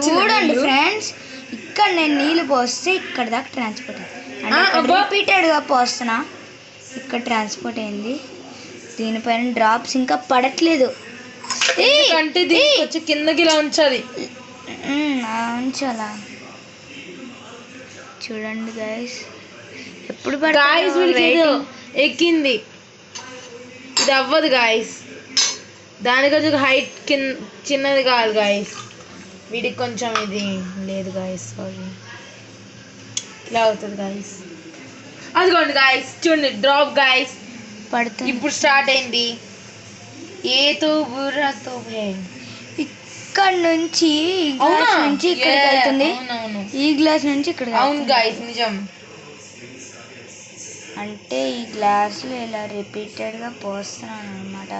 చూడండి ఫ్రెండ్స్, ఇక్కడ నేను నీళ్ళు పోస్తే ఇక్కడ దాకా ట్రాన్స్పోర్ట్ అయింది, రిపీటెడ్గా పోస్తున్నా ఇక్కడ ట్రాన్స్పోర్ట్ అయింది. దీనిపైన డ్రాప్స్ ఇంకా పడట్లేదు అంటే కొంచెం కిందకి ఇలా ఉంచాలి. ఉంచాలా? చూడండి గైస్, ఎప్పుడు ఎక్కింది. ఇది అవ్వదు గాయస్, దాని కొంచెం హైట్ చిన్నది కాదు గాయస్, వీడికి కొంచెం ఇది లేదు గాయస్, సారీ. ఇలా అవుతుంది గాయస్. అదిగోండి గాయస్, చూడండి డ్రాప్ గాయస్ పడుతుంది. ఇప్పుడు స్టార్ట్ అయింది. ఏతో బుర్రతో ఇక్కడ నుంచి ఇక్కడికి వెళ్తుంది, ఈ గ్లాస్ నుంచి ఇక్కడ. అవును గాయస్, నిజం. అంటే ఈ గ్లాసులు ఇలా రిపీటెడ్గా పోస్తున్నాను అనమాట.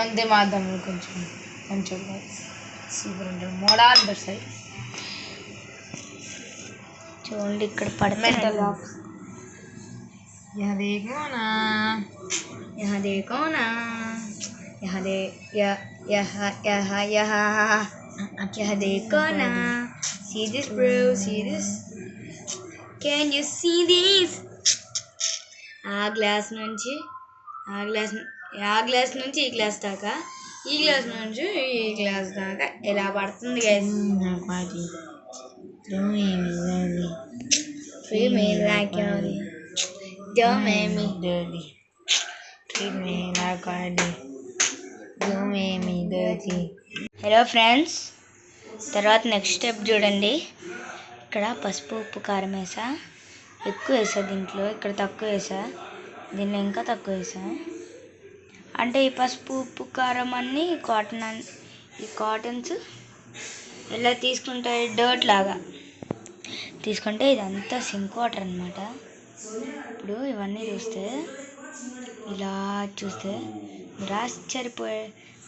అంతే మాత్రం కొంచెం కొంచెం మోడాల్ సైడ్. చూడండి ఇక్కడ పడుతుంది. यहाँ देखो ना, यहाँ देखो ना, यहाँ देखो ना. See this bro, see this. Can you see this? ఆ గ్లాస్ నుంచి ఈ గ్లాస్ దాకా, ఈ గ్లాస్ నుంచి ఈ గ్లాస్ దాకా ఎలా పడుతుంది గైస్. హలో ఫ్రెండ్స్, తర్వాత నెక్స్ట్ స్టెప్ చూడండి. ఇక్కడ పసుపు ఉప్పు కారం వేసా, ఎక్కువ వేసా దీంట్లో, ఇక్కడ తక్కువ వేసా, దీనిలో ఇంకా తక్కువ వేసా. అంటే ఈ పసుపు ఉప్పు కారం అన్నీ ఈ కాటన్స్ ఇలా తీసుకుంటే డర్ట్ లాగా తీసుకుంటే ఇదంతా సింక్ వాటర్ అనమాట. ఇప్పుడు ఇవన్నీ ఇలా చూస్తే మీరు ఆశ్చర్యపోయే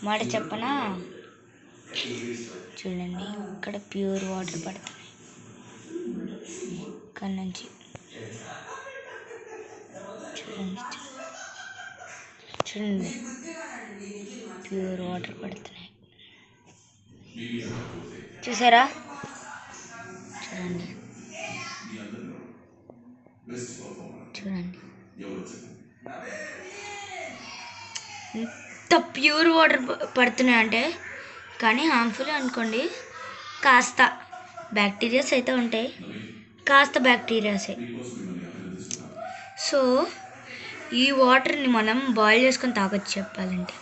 మాట చెప్పనా? చూడండి, ఇక్కడ ప్యూర్ వాటర్ పడుతున్నాయి. ఇక్కడ నుంచి చూడండి ప్యూర్ వాటర్ పడుతున్నాయి. చూసారా? చూడండి ఎంత ప్యూర్ వాటర్ పడుతున్నాయి అంటే, కానీ హార్మ్ఫుల్ అనుకోండి, కాస్త బ్యాక్టీరియాస్ అయితే ఉంటాయి, కాస్త బ్యాక్టీరియాసే. సో ఈ వాటర్ని మనం బాయిల్ చేసుకొని తాగొచ్చు చెప్పాలంటే.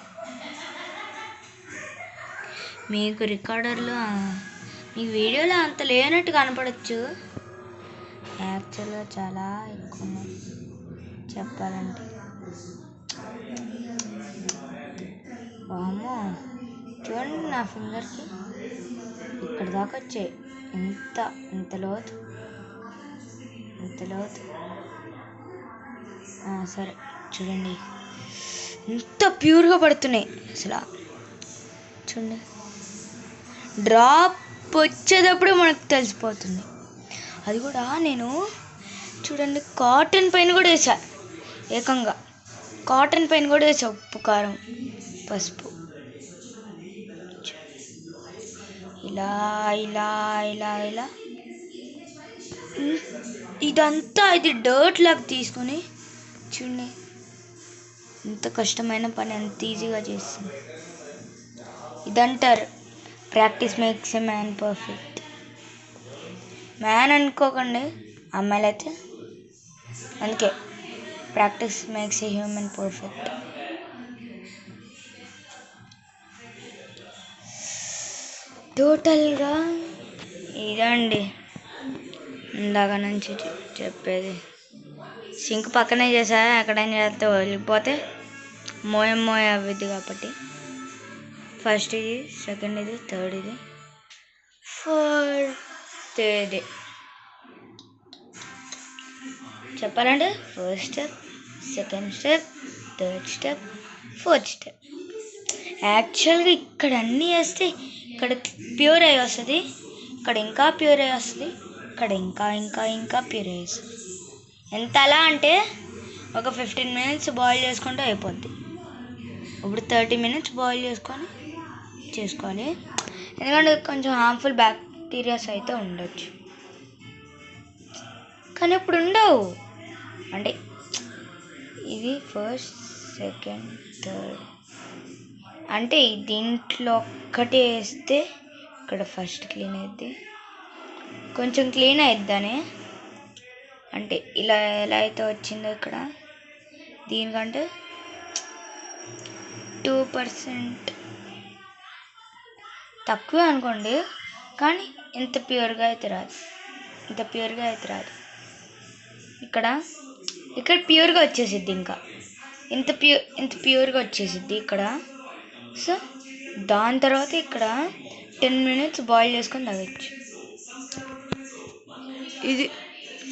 మీకు రికార్డర్లో మీకు వీడియోలో అంత లేనట్టు కనపడచ్చు, యాక్చువల్గా చాలా ఎక్కువ చెప్పాలంటే. వామ్మో, చూడండి నా ఫింగర్కి ఇక్కడ దాకా వచ్చాయి. ఇంత లోతు. సరే చూడండి, ఎంత ప్యూర్గా పడుతున్నాయి అసలు. చూడండి, డ్రాప్ వచ్చేటప్పుడు మనకు తెలిసిపోతుంది. అది కూడా నేను చూడండి కాటన్ పైన కూడా వేసా, ఏకంగా కాటన్ పైన కూడా వేసా ఉప్పు కారం పసుపు. ఇలా ఇలా ఇలా ఇలా ఇదంతా ఇది డర్ట్ లాగా తీసుకొని చూడండి, ఇంత కష్టమైన పని ఎంత ఈజీగా చేస్తుంది. ఇదంటారు practice makes a man perfect. Man అనుకోకండి, అమ్మాయిలైతే. అందుకే practice makes a human perfect. టోటల్గా ఇదండి ఇందాక నుంచి చెప్పేది. సింక్ పక్కనే చేసా, ఎక్కడైనా చేస్తే వెళ్ళిపోతే మోయ అవ్వద్ది కాబట్టి ఫస్ట్ ఇది, సెకండ్ ఇది, థర్డ్ ఇది, ఫోర్త్ ఇది. చెప్పాలంటే first step, second step, third step, fourth step. యాక్చువల్గా ఇక్కడ అన్నీ వేస్తే ఇక్కడ ప్యూర్ అయ్యి వస్తుంది, ఇక్కడ ఇంకా ప్యూర్ అయ్యి వస్తుంది, ఇక్కడ ఇంకా ఇంకా ఇంకా ప్యూర్ అయ్యి వస్తుంది. ఎంత అలా అంటే ఒక 15 minutes బాయిల్ చేసుకుంటే అయిపోద్ది. ఇప్పుడు 30 minutes బాయిల్ చేసుకోవాలి, ఎందుకంటే కొంచెం హార్మ్ఫుల్ బ్యాక్టీరియాస్ అయితే ఉండొచ్చు, కానీ ఇప్పుడు ఉండవు. అంటే ఇది ఫస్ట్, సెకండ్, థర్డ్, అంటే దీంట్లో ఒక్కటి వేస్తే ఇక్కడ ఫస్ట్ క్లీన్ అవుద్ది, కొంచెం క్లీన్ అయిద్దని. అంటే ఇలా ఎలా అయితే వచ్చిందో ఇక్కడ దీనికంటే 2% తక్కువే అనుకోండి, కానీ ఇంత ప్యూర్గా అయితే రాదు, ఇక్కడ ప్యూర్గా వచ్చేసిద్ది, ఇంకా ఇంత ప్యూర్గా వచ్చేసిద్ది ఇక్కడ. సో దాని తర్వాత ఇక్కడ 10 minutes బాయిల్ చేసుకొని తాగొచ్చు. ఇది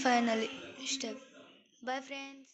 ఫైనలీ స్టెప్. Bye friends.